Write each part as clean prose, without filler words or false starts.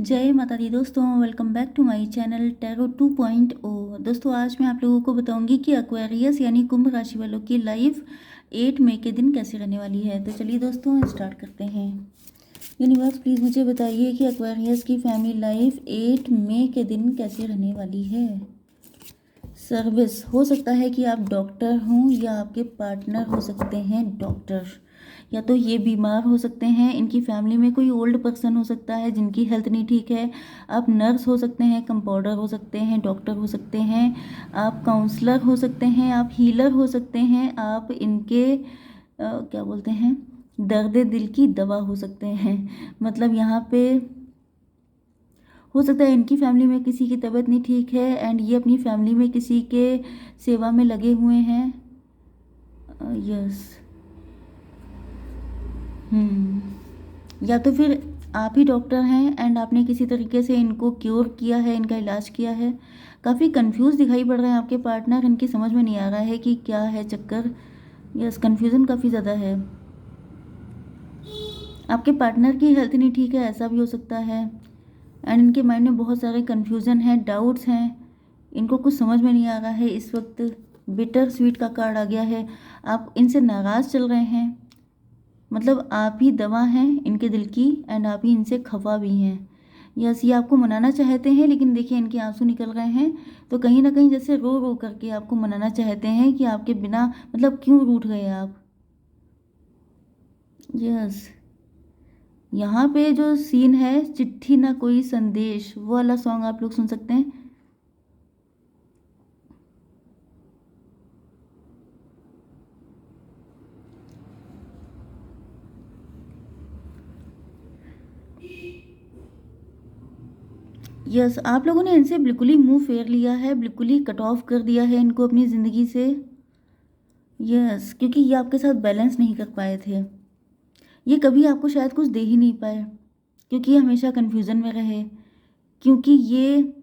जय माता दी दोस्तों, welcome back to my channel tarot 2.0। दोस्तों आज मैं आप लोगों को बताऊंगी कि एक्वेरियस यानी कुंभ राशि वालों की लाइफ 8 मई के दिन कैसे रहने वाली है। तो चलिए दोस्तों स्टार्ट करते हैं। यूनिवर्स प्लीज़ मुझे बताइए कि एक्वेरियस की फैमिली लाइफ 8 मई के दिन कैसे रहने वाली है। सर्विस, हो सकता है कि आप डॉक्टर हों या आपके पार्टनर हो सकते हैं डॉक्टर, या तो ये बीमार हो सकते हैं। इनकी फैमिली में कोई ओल्ड पर्सन हो सकता है जिनकी हेल्थ नहीं ठीक है। आप नर्स हो सकते हैं, कंपाउंडर हो सकते हैं, डॉक्टर हो सकते हैं, आप काउंसलर हो सकते हैं, आप हीलर हो सकते हैं, आप इनके क्या बोलते हैं, दर्द दिल की दवा हो सकते हैं। मतलब यहाँ पे हो सकता है इनकी फैमिली में किसी की तबीयत नहीं ठीक है एंड ये अपनी फैमिली में किसी के सेवा में लगे हुए हैं। यस। या तो फिर आप ही डॉक्टर हैं एंड आपने किसी तरीके से इनको क्योर किया है, इनका इलाज किया है। काफ़ी कंफ्यूज दिखाई पड़ रहे हैं आपके पार्टनर, इनकी समझ में नहीं आ रहा है कि क्या है चक्कर। यस, कंफ्यूजन काफ़ी ज़्यादा है। आपके पार्टनर की हेल्थ नहीं ठीक है, ऐसा भी हो सकता है। एंड इनके माइंड में बहुत सारे कन्फ्यूज़न हैं, डाउट्स हैं, इनको कुछ समझ में नहीं आ रहा है इस वक्त। बिटर स्वीट का कार्ड आ गया है। आप इनसे नाराज़ चल रहे हैं, मतलब आप ही दवा हैं इनके दिल की एंड आप ही इनसे खफा भी हैं। यस, ये आपको मनाना चाहते हैं लेकिन देखिए इनके आंसू निकल रहे हैं, तो कहीं ना कहीं जैसे रो रो करके आपको मनाना चाहते हैं कि आपके बिना मतलब क्यों रूठ गए आप। यस, यहाँ पे जो सीन है, चिट्ठी ना कोई संदेश, वो वाला सॉन्ग आप लोग सुन सकते हैं। यस, आप लोगों ने इनसे बिल्कुल ही मुंह फेर लिया है, बिल्कुल ही कट ऑफ कर दिया है इनको अपनी ज़िंदगी से। यस, क्योंकि ये आपके साथ बैलेंस नहीं कर पाए थे। ये कभी आपको शायद कुछ दे ही नहीं पाए क्योंकि ये हमेशा कन्फ्यूज़न में रहे। क्योंकि ये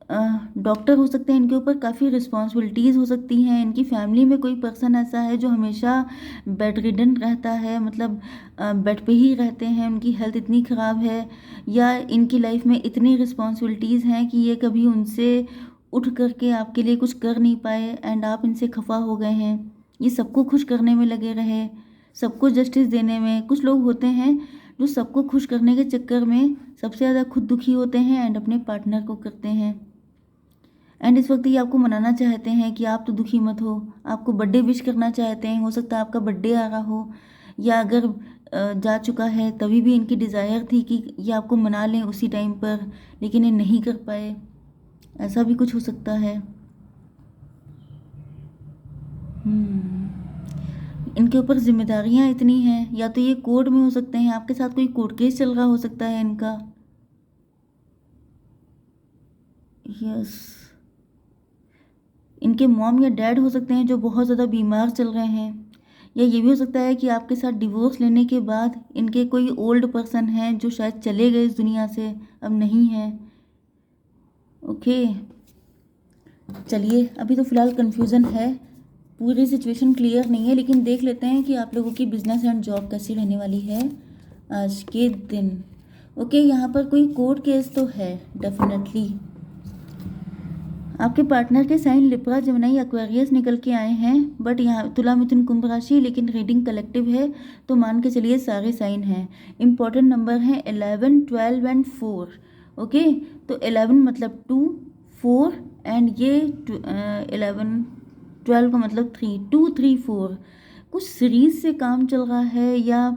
डॉक्टर हो सकते हैं, इनके ऊपर काफ़ी रिस्पॉन्सिबिलिटीज़ हो सकती हैं। इनकी फैमिली में कोई पर्सन ऐसा है जो हमेशा बेड रिडन रहता है, मतलब बेड पे ही रहते हैं, उनकी हेल्थ इतनी ख़राब है, या इनकी लाइफ में इतनी रिस्पॉन्सिबिलिटीज़ हैं कि ये कभी उनसे उठ करके आपके लिए कुछ कर नहीं पाए एंड आप इनसे खफा हो गए हैं। ये सबको खुश करने में लगे रहे, सबको जस्टिस देने में। कुछ लोग होते हैं जो सबको खुश करने के चक्कर में सबसे ज़्यादा खुद दुखी होते हैं एंड अपने पार्टनर को करते हैं। एंड इस वक्त ये आपको मनाना चाहते हैं कि आप तो दुखी मत हो, आपको बर्थडे विश करना चाहते हैं। हो सकता है आपका बर्थडे आ रहा हो, या अगर जा चुका है तभी भी इनकी डिज़ायर थी कि ये आपको मना लें उसी टाइम पर, लेकिन ये नहीं कर पाए। ऐसा भी कुछ हो सकता है। इनके ऊपर जिम्मेदारियां इतनी हैं, या तो ये कोर्ट में हो सकते हैं, आपके साथ कोई कोर्ट केस चल रहा हो सकता है इनका। यस, इनके मॉम या डैड हो सकते हैं जो बहुत ज़्यादा बीमार चल रहे हैं, या ये भी हो सकता है कि आपके साथ डिवोर्स लेने के बाद इनके कोई ओल्ड पर्सन हैं जो शायद चले गए इस दुनिया से, अब नहीं हैं। ओके, चलिए अभी तो फ़िलहाल कन्फ्यूज़न है, पूरी सिचुएशन क्लियर नहीं है, लेकिन देख लेते हैं कि आप लोगों की बिजनेस एंड जॉब कैसी रहने वाली है आज के दिन। ओके, यहाँ पर कोई कोर्ट केस तो है डेफिनेटली। आपके पार्टनर के साइन लिब्रा, जेमिनी, एक्वेरियस निकल के आए हैं, बट यहाँ तुला, मिथुन, कुंभ राशि, लेकिन रीडिंग कलेक्टिव है तो मान के चलिए सारे साइन हैं। इंपॉर्टेंट नंबर हैं 11, 12 एंड 4। ओके, तो 11 मतलब 2, 4 एंड ये 11, 12 का मतलब 3, 2, 3, 4। कुछ सीरीज से काम चल रहा है, या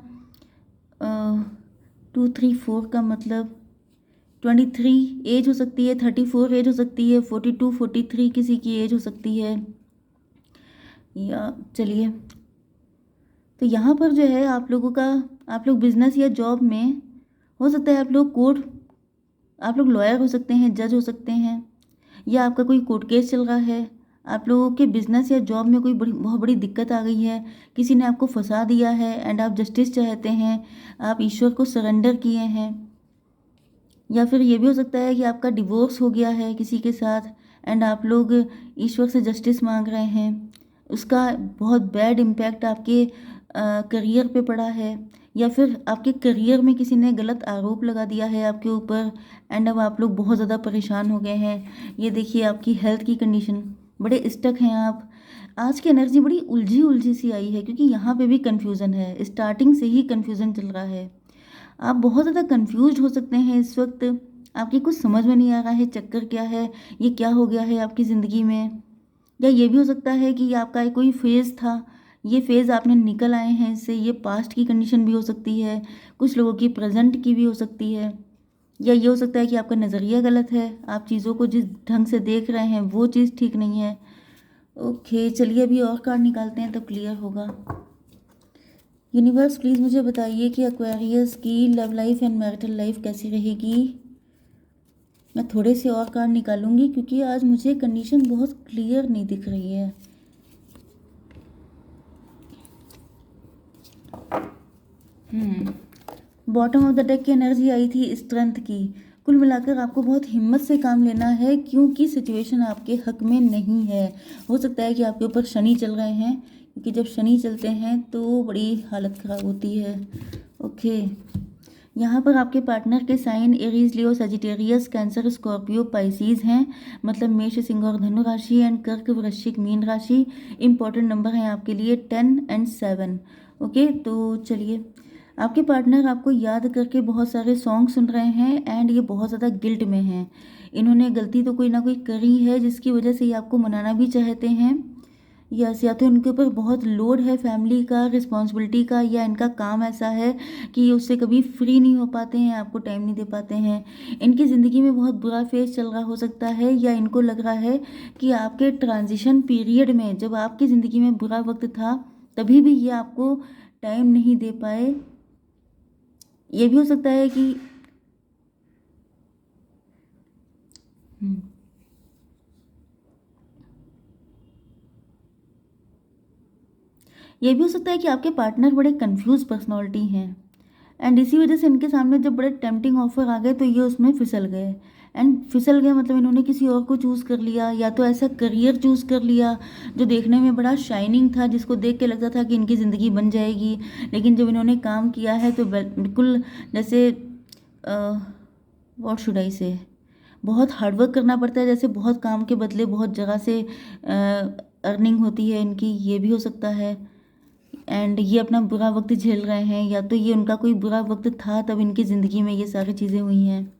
2, 3, 4 का मतलब 23 एज हो सकती है, 34 एज हो सकती है, 42, 43 किसी की एज हो सकती है। या चलिए, तो यहाँ पर जो है आप लोगों का, आप लोग बिजनेस या जॉब में हो सकता है, आप लोग कोर्ट, आप लोग लॉयर हो सकते हैं, जज हो सकते हैं, या आपका कोई कोर्ट केस चल रहा है। आप लोगों के बिजनेस या जॉब में कोई बहुत बड़ी दिक्कत आ गई है, किसी ने आपको फंसा दिया है एंड आप जस्टिस चाहते हैं, आप ईश्वर को सरेंडर किए हैं। या फिर ये भी हो सकता है कि आपका डिवोर्स हो गया है किसी के साथ एंड आप लोग ईश्वर से जस्टिस मांग रहे हैं। उसका बहुत बैड इम्पैक्ट आपके करियर पे पड़ा है, या फिर आपके करियर में किसी ने गलत आरोप लगा दिया है आपके ऊपर, एंड अब आप लोग बहुत ज़्यादा परेशान हो गए हैं। ये देखिए आपकी हेल्थ की कंडीशन, बड़े स्टक हैं आप। आज की एनर्जी बड़ी उलझी उलझी सी आई है, क्योंकि यहाँ पे भी कन्फ्यूज़न है, स्टार्टिंग से ही कन्फ्यूज़न चल रहा है। आप बहुत ज़्यादा कंफ्यूज हो सकते हैं इस वक्त, आपकी कुछ समझ में नहीं आ रहा है चक्कर क्या है, ये क्या हो गया है आपकी ज़िंदगी में। या ये भी हो सकता है कि आपका कोई फेज़ था, ये फेज़ आपने निकल आए हैं इससे, ये पास्ट की कंडीशन भी हो सकती है, कुछ लोगों की प्रेजेंट की भी हो सकती है। या ये हो सकता है कि आपका नज़रिया गलत है, आप चीज़ों को जिस ढंग से देख रहे हैं वो चीज़ ठीक नहीं है। ओके, चलिए अभी और कार्ड निकालते हैं तब क्लियर होगा। यूनिवर्स प्लीज़ मुझे बताइए कि एक्वेरियस की love life and marital life कैसी रहेगी। मैं थोड़े से और कार्ड निकालूंगी क्योंकि आज मुझे कंडीशन बहुत क्लियर नहीं दिख रही है। बॉटम ऑफ द डेक की एनर्जी आई थी स्ट्रेंथ की। कुल मिलाकर आपको बहुत हिम्मत से काम लेना है, क्योंकि सिचुएशन आपके हक में नहीं है। हो सकता है कि आपके ऊपर शनि चल रहे हैं, क्योंकि जब शनि चलते हैं तो बड़ी हालत ख़राब होती है। ओके, यहाँ पर आपके पार्टनर के साइन एरीज, लियो, सजिटेरियस, कैंसर, स्कॉर्पियो, पाइसीज हैं। मतलब मेष, सिंह और धनु राशि, एंड कर्क, वृश्चिक, मीन राशि। इंपॉर्टेंट नंबर हैं आपके लिए 10 एंड 7। ओके, तो चलिए, आपके पार्टनर आपको याद करके बहुत सारे सॉन्ग सुन रहे हैं, एंड ये बहुत ज़्यादा गिल्ट में हैं। इन्होंने गलती तो कोई ना कोई करी है जिसकी वजह से ये आपको मनाना भी चाहते हैं। यस, या तो इनके ऊपर बहुत लोड है फैमिली का, रिस्पॉन्सिबिलिटी का, या इनका काम ऐसा है कि ये उससे कभी फ्री नहीं हो पाते हैं, आपको टाइम नहीं दे पाते हैं। इनकी ज़िंदगी में बहुत बुरा फेज चल रहा हो सकता है, या इनको लग रहा है कि आपके ट्रांजिशन पीरियड में, जब आपकी ज़िंदगी में बुरा वक्त था, तभी भी ये आपको टाइम नहीं दे पाए। ये भी हो सकता है कि ये भी हो सकता है कि आपके पार्टनर बड़े कंफ्यूज पर्सनालिटी हैं, एंड इसी वजह से इनके सामने जब बड़े टेम्पटिंग ऑफर आ गए तो ये उसमें फिसल गए। एंड फिसल गए मतलब इन्होंने किसी और को चूज़ कर लिया, या तो ऐसा करियर चूज़ कर लिया जो देखने में बड़ा शाइनिंग था, जिसको देख के लगता था कि इनकी ज़िंदगी बन जाएगी। लेकिन जब इन्होंने काम किया है तो बिल्कुल जैसे व्हाट शुड आई से, बहुत हार्डवर्क करना पड़ता है, जैसे बहुत काम के बदले बहुत जगह से अर्निंग होती है इनकी, ये भी हो सकता है। एंड ये अपना बुरा वक्त झेल रहे हैं, या तो ये उनका कोई बुरा वक्त था तब इनकी ज़िंदगी में ये सारी चीज़ें हुई हैं।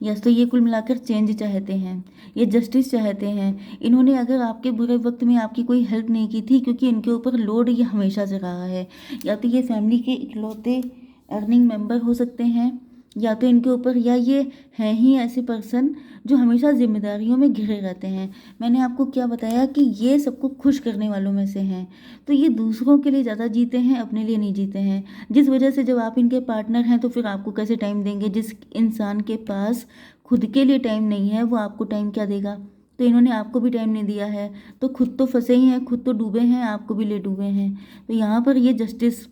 यस, तो ये कुल मिलाकर चेंज चाहते हैं, ये जस्टिस चाहते हैं। इन्होंने अगर आपके बुरे वक्त में आपकी कोई हेल्प नहीं की थी, क्योंकि इनके ऊपर लोड ये हमेशा से रहा है। या तो ये फैमिली के इकलौते अर्निंग मेंबर हो सकते हैं, या तो इनके ऊपर, या ये हैं ही ऐसे पर्सन जो हमेशा जिम्मेदारियों में घिरे रहते हैं। मैंने आपको क्या बताया कि ये सबको खुश करने वालों में से हैं, तो ये दूसरों के लिए ज़्यादा जीते हैं, अपने लिए नहीं जीते हैं। जिस वजह से जब आप इनके पार्टनर हैं तो फिर आपको कैसे टाइम देंगे? जिस इंसान के पास खुद के लिए टाइम नहीं है वो आपको टाइम क्या देगा? तो इन्होंने आपको भी टाइम नहीं दिया है, तो खुद तो फंसे ही हैं, खुद तो डूबे हैं, आपको भी ले डूबे हैं। तो यहाँ पर ये जस्टिस,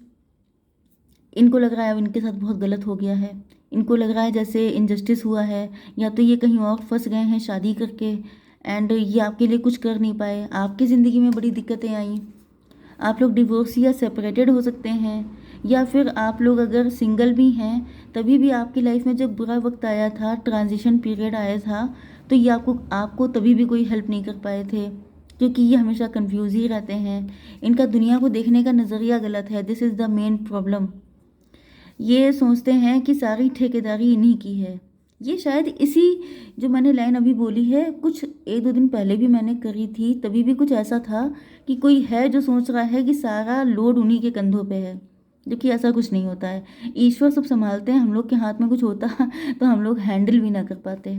इनको लग रहा है अब इनके साथ बहुत गलत हो गया है, इनको लग रहा है जैसे इनजस्टिस हुआ है, या तो ये कहीं और फंस गए हैं शादी करके, एंड ये आपके लिए कुछ कर नहीं पाए, आपकी ज़िंदगी में बड़ी दिक्कतें आई। आप लोग डिवोर्स या सेपरेटेड हो सकते हैं, या फिर आप लोग अगर सिंगल भी हैं तभी भी आपकी लाइफ में जब बुरा वक्त आया था, ट्रांजिशन पीरियड आया था, तो ये आपको तभी भी कोई हेल्प नहीं कर पाए थे, क्योंकि ये हमेशा कंफ्यूज ही रहते हैं। इनका दुनिया को देखने का नज़रिया गलत है, this is the main problem. ये सोचते हैं कि सारी ठेकेदारी इन्हीं की है। ये शायद इसी, जो मैंने लाइन अभी बोली है, कुछ 1-2 दिन पहले भी मैंने करी थी, तभी भी कुछ ऐसा था कि कोई है जो सोच रहा है कि सारा लोड उन्हीं के कंधों पे है, जो कि ऐसा कुछ नहीं होता है। ईश्वर सब संभालते हैं, हम लोग के हाथ में कुछ होता तो हम लोग हैंडल भी ना कर पाते।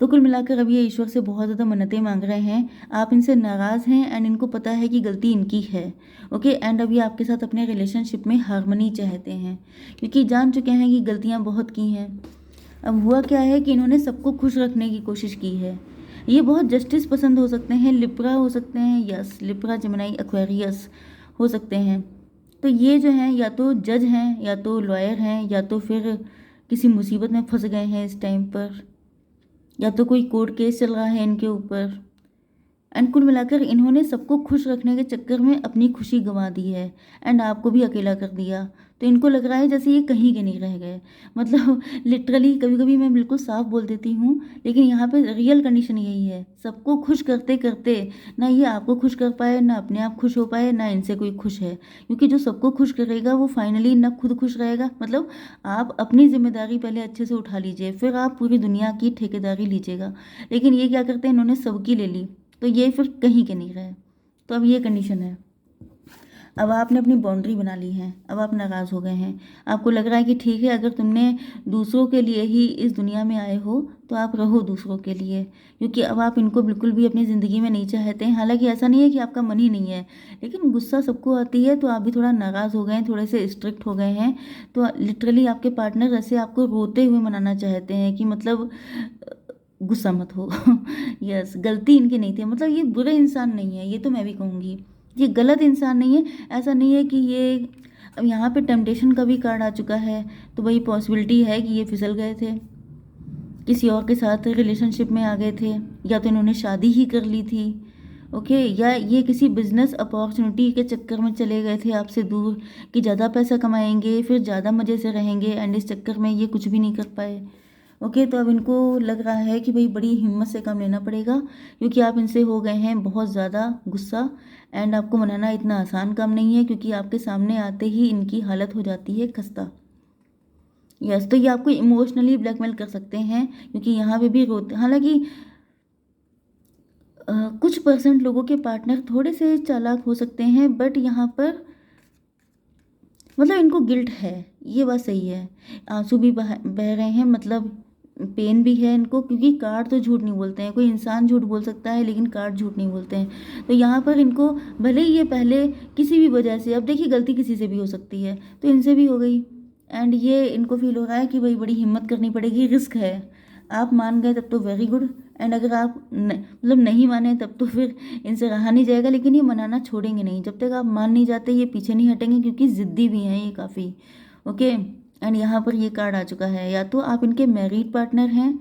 तो कुल मिलाकर अब ये ईश्वर से बहुत ज़्यादा मन्नतें मांग रहे हैं, आप इनसे नाराज़ हैं, एंड इनको पता है कि गलती इनकी है। ओके, एंड अभी आपके साथ अपने रिलेशनशिप में हार्मनी चाहते हैं, क्योंकि जान चुके हैं कि गलतियाँ बहुत की हैं। अब हुआ क्या है कि इन्होंने सबको खुश रखने की कोशिश की है। ये बहुत जस्टिस पसंद हो सकते हैं, लिब्रा हो सकते हैं, यस, लिब्रा, जेमिनी, एक्वेरियस हो सकते हैं। तो ये जो हैं या तो जज हैं, या तो लॉयर हैं, या तो फिर किसी मुसीबत में फंस गए हैं इस टाइम पर, या तो कोई कोर्ट केस चल रहा है इनके ऊपर, एंड कुल मिलाकर इन्होंने सबको खुश रखने के चक्कर में अपनी खुशी गंवा दी है एंड आपको भी अकेला कर दिया। तो इनको लग रहा है जैसे ये कहीं के नहीं रह गए। मतलब लिटरली कभी कभी मैं बिल्कुल साफ बोल देती हूँ, लेकिन यहाँ पे रियल कंडीशन यही है। सबको खुश करते करते ना ये आपको खुश कर पाए, ना अपने आप खुश हो पाए, ना इनसे कोई खुश है। क्योंकि जो सबको खुश करेगा वो फाइनली ना खुद खुश रहेगा। मतलब आप अपनी जिम्मेदारी पहले अच्छे से उठा लीजिए, फिर आप पूरी दुनिया की ठेकेदारी लीजिएगा। लेकिन ये क्या करते हैं, इन्होंने सबकी ले ली, तो ये फिर कहीं के नहीं रहे। तो अब ये कंडीशन है। अब आपने अपनी बाउंड्री बना ली है, अब आप नाराज़ हो गए हैं। आपको लग रहा है कि ठीक है, अगर तुमने दूसरों के लिए ही इस दुनिया में आए हो तो आप रहो दूसरों के लिए, क्योंकि अब आप इनको बिल्कुल भी अपनी ज़िंदगी में नहीं चाहते हैं। हालांकि ऐसा नहीं है कि आपका मन ही नहीं है, लेकिन गुस्सा सबको आती है। तो आप भी थोड़ा नाराज़ हो गए हैं, थोड़े से स्ट्रिक्ट हो गए हैं। तो लिटरली आपके पार्टनर ऐसे आपको रोते हुए मनाना चाहते हैं कि मतलब गुस्सा मत हो। यस, गलती इनकी नहीं थी। मतलब ये बुरे इंसान नहीं है, ये तो मैं भी कहूँगी। ये गलत इंसान नहीं है। ऐसा नहीं है कि ये, अब यहाँ पे टेम्पटेशन का भी कार्ड आ चुका है, तो वही पॉसिबिलिटी है कि ये फिसल गए थे, किसी और के साथ रिलेशनशिप में आ गए थे, या तो इन्होंने शादी ही कर ली थी। ओके, या ये किसी बिजनेस अपॉर्चुनिटी के चक्कर में चले गए थे आपसे दूर, कि ज़्यादा पैसा कमाएंगे, फिर ज़्यादा मज़े से रहेंगे, एंड इस चक्कर में ये कुछ भी नहीं कर पाए। ओके, तो अब इनको लग रहा है कि भाई बड़ी हिम्मत से काम लेना पड़ेगा, क्योंकि आप इनसे हो गए हैं बहुत ज़्यादा गुस्सा। एंड आपको मनाना इतना आसान काम नहीं है, क्योंकि आपके सामने आते ही इनकी हालत हो जाती है खस्ता। यस, तो ये आपको इमोशनली ब्लैकमेल कर सकते हैं, क्योंकि यहाँ पे भी रोते। हालांकि कुछ परसेंट लोगों के पार्टनर थोड़े से चालाक हो सकते हैं, बट यहाँ पर मतलब इनको गिल्ट है, ये बात सही है। आंसू भी बह रहे हैं, मतलब पेन भी है इनको, क्योंकि कार्ड तो झूठ नहीं बोलते हैं। कोई इंसान झूठ बोल सकता है, लेकिन कार्ड झूठ नहीं बोलते हैं। तो यहाँ पर इनको भले ही ये पहले किसी भी वजह से, अब देखिए गलती किसी से भी हो सकती है, तो इनसे भी हो गई, एंड ये इनको फील हो रहा है कि भाई बड़ी हिम्मत करनी पड़ेगी, रिस्क है। आप मान गए तब तो वेरी गुड, एंड अगर आप मतलब नहीं माने तब तो फिर इनसे रहा नहीं जाएगा। लेकिन ये मनाना छोड़ेंगे नहीं, जब तक आप मान नहीं जाते ये पीछे नहीं हटेंगे, क्योंकि ज़िद्दी भी हैं ये काफ़ी। ओके, एंड यहाँ पर ये कार्ड आ चुका है, या तो आप इनके मैरिड पार्टनर हैं,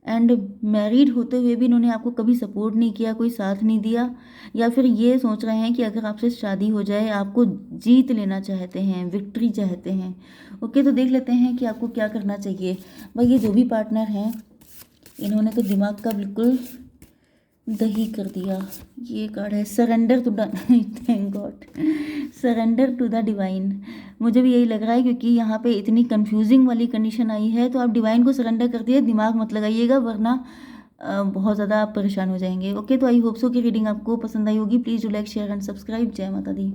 एंड मैरिड होते हुए भी इन्होंने आपको कभी सपोर्ट नहीं किया, कोई साथ नहीं दिया, या फिर ये सोच रहे हैं कि अगर आपसे शादी हो जाए, आपको जीत लेना चाहते हैं, विक्ट्री चाहते हैं। ओके, तो देख लेते हैं कि आपको क्या करना चाहिए। भाई ये जो भी पार्टनर हैं, इन्होंने तो दिमाग का बिल्कुल दही कर दिया। ये कार्ड है surrender to the thank God, surrender to the divine. मुझे भी यही लग रहा है, क्योंकि यहाँ पे इतनी कंफ्यूजिंग वाली कंडीशन आई है, तो आप डिवाइन को सरेंडर कर दिए, दिमाग मत लगाइएगा, वरना बहुत ज़्यादा आप परेशान हो जाएंगे। ओके, तो आई होप सो कि रीडिंग आपको पसंद आई होगी। Please do like share and subscribe. जय माता दी।